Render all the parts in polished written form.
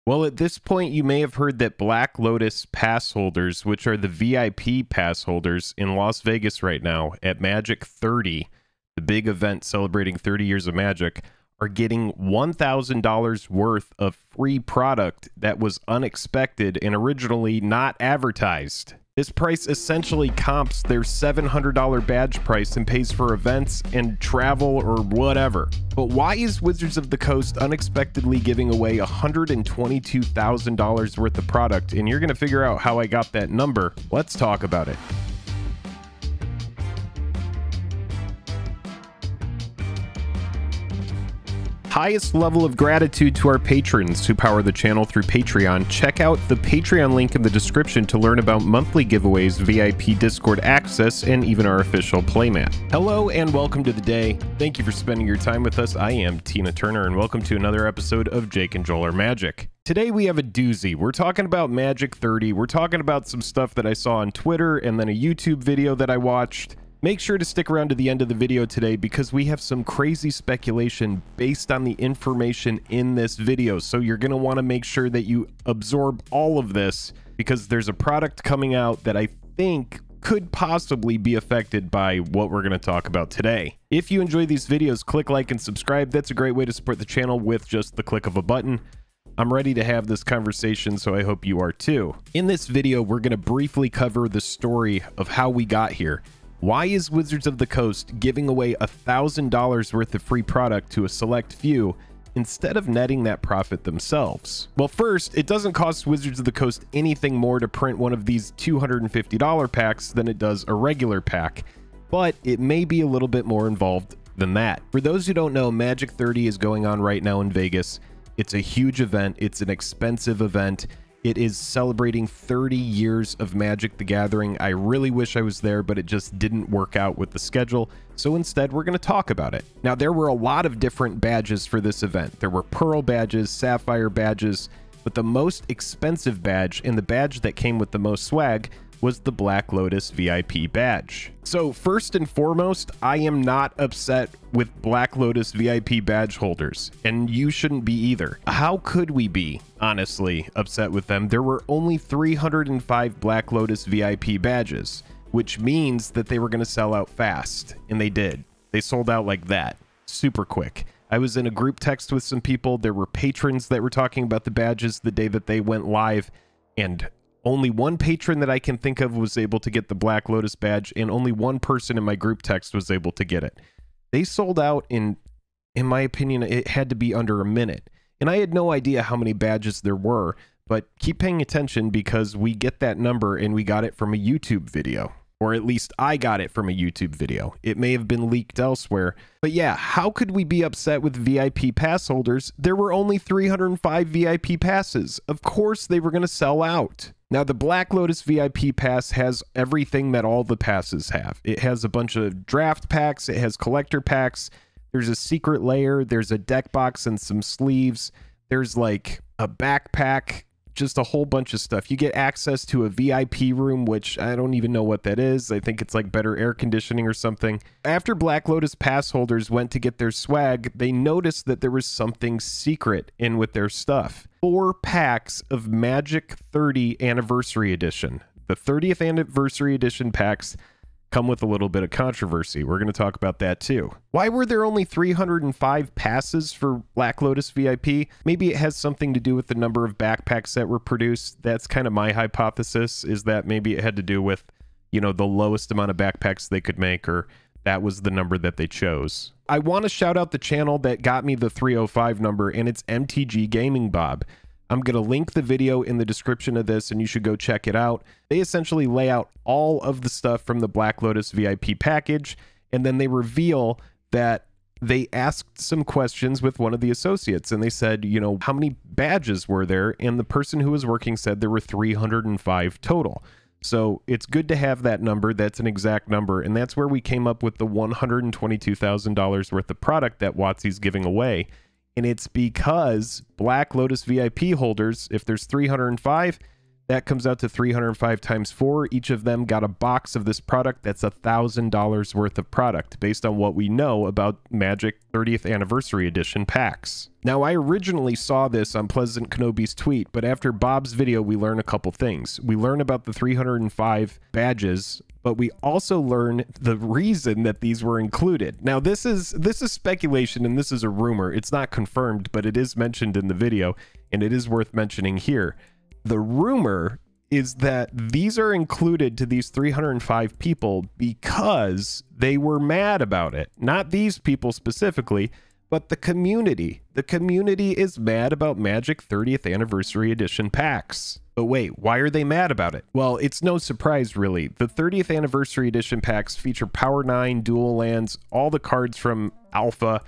Well, at this point, you may have heard that Black Lotus pass holders, which are the VIP pass holders in Las Vegas right now at Magic 30, the big event celebrating 30 years of Magic, are getting $1,000 worth of free product that was unexpected and originally not advertised. This price essentially comps their $700 badge price and pays for events and travel or whatever. But why is Wizards of the Coast unexpectedly giving away $122,000 worth of product? And you're going to figure out how I got that number. Let's talk about it. Highest level of gratitude to our patrons who power the channel through Patreon. Check out the Patreon link in the description to learn about monthly giveaways, VIP Discord access, and even our official playmat. Hello and welcome to the day. Thank you for spending your time with us. I am Tina Turner and welcome to another episode of Jake and Joel Are Magic. Today we have a doozy. We're talking about Magic 30. We're talking about some stuff that I saw on Twitter and then a YouTube video that I watched. Make sure to stick around to the end of the video today because we have some crazy speculation based on the information in this video. So you're going to want to make sure that you absorb all of this because there's a product coming out that I think could possibly be affected by what we're going to talk about today. If you enjoy these videos, click like and subscribe. That's a great way to support the channel with just the click of a button. I'm ready to have this conversation, so I hope you are too. In this video, we're going to briefly cover the story of how we got here. Why is Wizards of the Coast giving away $1,000 worth of free product to a select few instead of netting that profit themselves? Well, first, it doesn't cost Wizards of the Coast anything more to print one of these $250 packs than it does a regular pack, but it may be a little bit more involved than that. For those who don't know, Magic 30 is going on right now in Vegas. It's a huge event. It's an expensive event. It is celebrating 30 years of Magic the Gathering. I really wish I was there, but it just didn't work out with the schedule. So instead, we're going to talk about it. Now, there were a lot of different badges for this event. There were Pearl badges, Sapphire badges, but the most expensive badge and the badge that came with the most swag was the Black Lotus VIP badge. So first and foremost, I am not upset with Black Lotus VIP badge holders, and you shouldn't be either. How could we be, honestly, upset with them? There were only 305 Black Lotus VIP badges, which means that they were going to sell out fast, and they did. They sold out like that, super quick. I was in a group text with some people. There were patrons that were talking about the badges the day that they went live, and only one patron that I can think of was able to get the Black Lotus badge, and only one person in my group text was able to get it. They sold out in my opinion, it had to be under a minute. And I had no idea how many badges there were, but keep paying attention because we get that number and we got it from a YouTube video. Or at least I got it from a YouTube video. It may have been leaked elsewhere. But yeah, how could we be upset with VIP pass holders? There were only 305 VIP passes. Of course they were going to sell out. Now, the Black Lotus VIP pass has everything that all the passes have. It has a bunch of draft packs. It has collector packs. There's a secret layer. There's a deck box and some sleeves. There's like a backpack. Just a whole bunch of stuff. You get access to a VIP room, which I don't even know what that is. I think it's like better air conditioning or something. After Black Lotus pass holders went to get their swag, they noticed that there was something secret in with their stuff. 4 packs of Magic 30 Anniversary Edition. The 30th Anniversary Edition packs come with a little bit of controversy. We're going to talk about that too. Why were there only 305 passes for Black Lotus VIP? Maybe it has something to do with the number of backpacks that were produced. That's kind of my hypothesis, is that maybe it had to do with, you know, the lowest amount of backpacks they could make, or that was the number that they chose. I want to shout out the channel that got me the 305 number, and it's MTG Gaming Bob. I'm going to link the video in the description of this, and you should go check it out. They essentially lay out all of the stuff from the Black Lotus VIP package, and then they reveal that they asked some questions with one of the associates, and they said, you know, how many badges were there? And the person who was working said there were 305 total. So it's good to have that number. That's an exact number, and that's where we came up with the $122,000 worth of product that WOTC's giving away. And it's because Black Lotus VIP holders, if there's 305, That comes out to 305 times 4. Each of them got a box of this product. That's $1,000 worth of product based on what we know about Magic 30th Anniversary Edition packs. Now, I originally saw this on Pleasant Kenobi's tweet, but after Bob's video, we learn a couple things. We learn about the 305 badges, but we also learn the reason that these were included. Now, this is speculation and this is a rumor. It's not confirmed, but it is mentioned in the video, and it is worth mentioning here. The rumor is that these are included to these 305 people because they were mad about it. Not these people specifically, but the community. The community is mad about Magic 30th Anniversary Edition packs. But wait, why are they mad about it? Well, it's no surprise, really. The 30th Anniversary Edition packs feature Power 9, dual lands, all the cards from Alpha.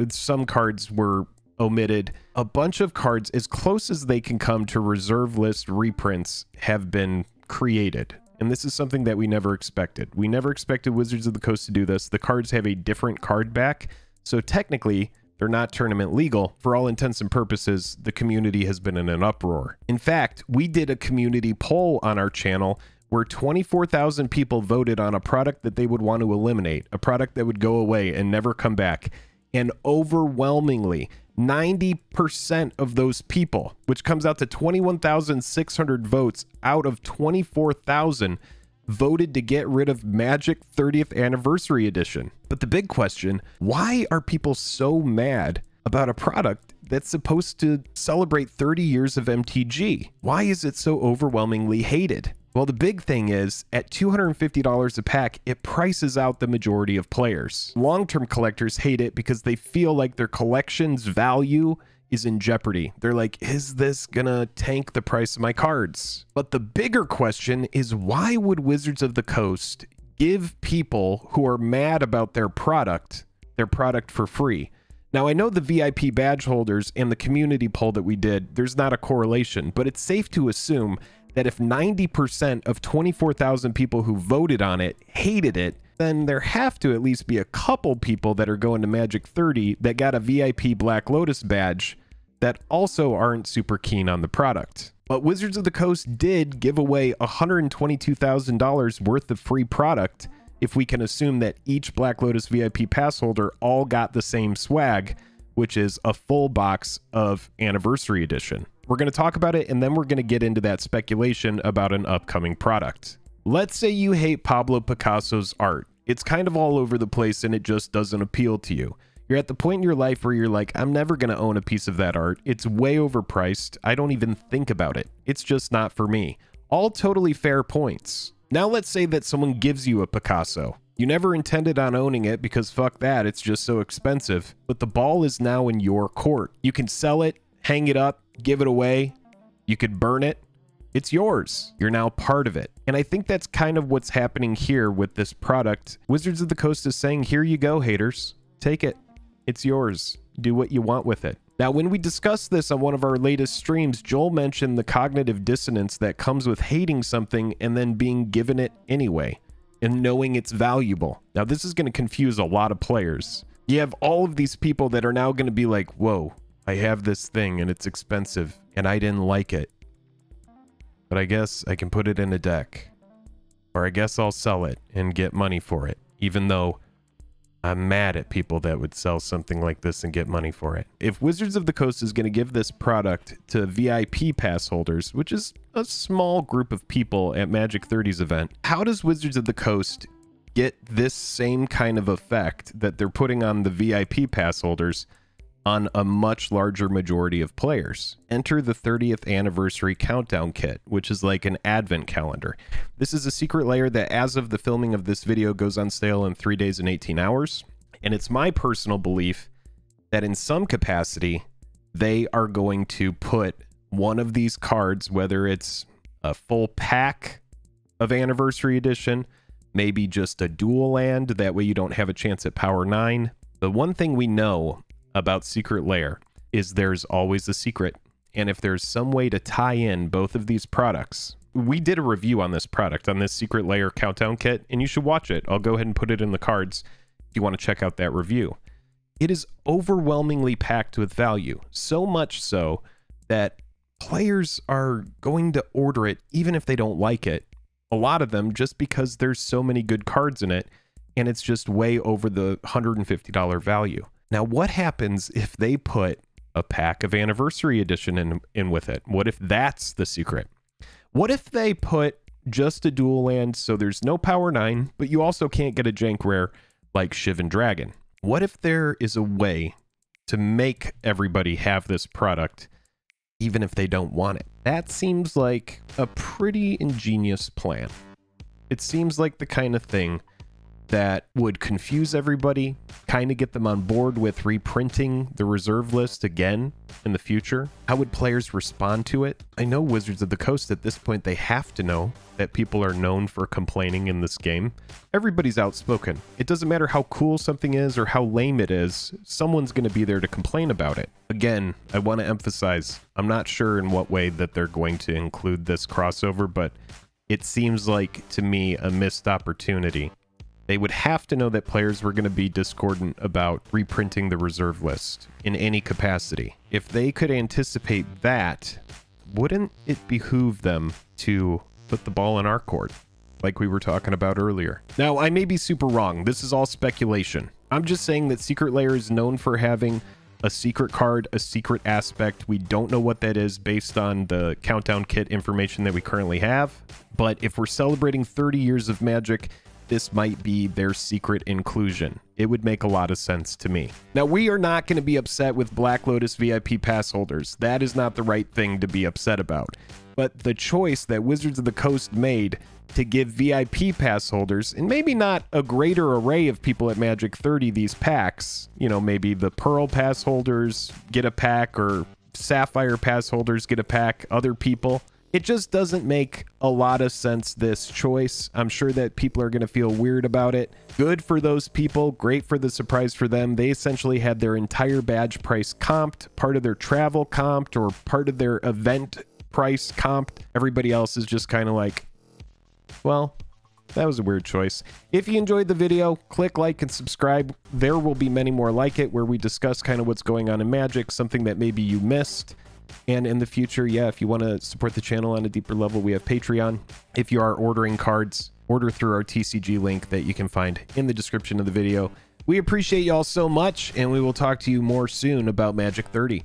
Some cards were omitted. A bunch of cards, as close as they can come to reserve list reprints, have been created. And this is something that we never expected. We never expected Wizards of the Coast to do this. The cards have a different card back, so technically they're not tournament legal. For all intents and purposes, the community has been in an uproar. In fact, we did a community poll on our channel where 24,000 people voted on a product that they would want to eliminate, a product that would go away and never come back. And overwhelmingly, 90% of those people, which comes out to 21,600 votes out of 24,000, voted to get rid of Magic 30th Anniversary Edition. But the big question, why are people so mad about a product that's supposed to celebrate 30 years of MTG? Why is it so overwhelmingly hated? Well, the big thing is, at $250 a pack, it prices out the majority of players. Long-term collectors hate it because they feel like their collection's value is in jeopardy. They're like, is this gonna tank the price of my cards? But the bigger question is, why would Wizards of the Coast give people who are mad about their product for free? Now, I know the VIP badge holders and the community poll that we did, there's not a correlation, but it's safe to assume that if 90% of 24,000 people who voted on it hated it, then there have to at least be a couple people that are going to Magic 30 that got a VIP Black Lotus badge that also aren't super keen on the product. But Wizards of the Coast did give away $122,000 worth of free product if we can assume that each Black Lotus VIP pass holder all got the same swag, which is a full box of Anniversary Edition. We're going to talk about it, and then we're going to get into that speculation about an upcoming product. Let's say you hate Pablo Picasso's art. It's kind of all over the place and it just doesn't appeal to you. You're at the point in your life where you're like, I'm never going to own a piece of that art. It's way overpriced. I don't even think about it. It's just not for me. All totally fair points. Now let's say that someone gives you a Picasso. You never intended on owning it because fuck that, it's just so expensive. But the ball is now in your court. You can sell it, hang it up, give it away. You could burn it. It's yours. You're now part of it. And I think that's kind of what's happening here with this product. Wizards of the Coast is saying, here you go, haters. Take it. It's yours. Do what you want with it. Now, when we discussed this on one of our latest streams, Joel mentioned the cognitive dissonance that comes with hating something and then being given it anyway and knowing it's valuable. Now, this is going to confuse a lot of players. You have all of these people that are now going to be like, whoa, I have this thing and it's expensive and I didn't like it, but I guess I can put it in a deck, or I guess I'll sell it and get money for it, even though I'm mad at people that would sell something like this and get money for it. If Wizards of the Coast is going to give this product to VIP pass holders, which is a small group of people at Magic 30's event, how does Wizards of the Coast get this same kind of effect that they're putting on the VIP pass holders on a much larger majority of players? Enter the 30th Anniversary Countdown Kit, which is like an advent calendar. This is a secret layer that, as of the filming of this video, goes on sale in 3 days and 18 hours. And it's my personal belief that in some capacity, they are going to put one of these cards, whether it's a full pack of Anniversary Edition, maybe just a dual land, that way you don't have a chance at Power 9. The one thing we know about Secret Lair is there's always a secret, and if there's some way to tie in both of these products, we did a review on this product, on this Secret Lair Countdown Kit, and you should watch it. I'll go ahead and put it in the cards if you want to check out that review. It is overwhelmingly packed with value, so much so that players are going to order it even if they don't like it. A lot of them just because there's so many good cards in it, and it's just way over the $150 value. Now, what happens if they put a pack of Anniversary Edition in with it? What if that's the secret? What if they put just a dual land so there's no Power 9, but you also can't get a jank rare like Shivan Dragon? What if there is a way to make everybody have this product even if they don't want it? That seems like a pretty ingenious plan. It seems like the kind of thing that would confuse everybody, kind of get them on board with reprinting the reserve list again in the future. How would players respond to it? I know Wizards of the Coast at this point, they have to know that people are known for complaining in this game. Everybody's outspoken. It doesn't matter how cool something is or how lame it is, someone's going to be there to complain about it. Again, I want to emphasize, I'm not sure in what way that they're going to include this crossover, but it seems like, to me, a missed opportunity. They would have to know that players were going to be discordant about reprinting the reserve list in any capacity. If they could anticipate that, wouldn't it behoove them to put the ball in our court, like we were talking about earlier? Now, I may be super wrong. This is all speculation. I'm just saying that Secret Lair is known for having a secret card, a secret aspect. We don't know what that is based on the countdown kit information that we currently have. But if we're celebrating 30 years of Magic, this might be their secret inclusion. It would make a lot of sense to me. Now, we are not going to be upset with Black Lotus VIP pass holders. That is not the right thing to be upset about. But the choice that Wizards of the Coast made to give VIP pass holders, and maybe not a greater array of people at Magic 30, these packs, you know, maybe the Pearl pass holders get a pack, or Sapphire pass holders get a pack, other people. It just doesn't make a lot of sense, this choice. I'm sure that people are going to feel weird about it. Good for those people, great for the surprise for them. They essentially had their entire badge price comped, part of their travel comped, or part of their event price comped. Everybody else is just kind of like, well, that was a weird choice. If you enjoyed the video, click like and subscribe. There will be many more like it where we discuss kind of what's going on in Magic, something that maybe you missed. And in the future, yeah, if you want to support the channel on a deeper level, we have Patreon. If you are ordering cards, order through our TCG link that you can find in the description of the video. We appreciate y'all so much, and we will talk to you more soon about Magic 30.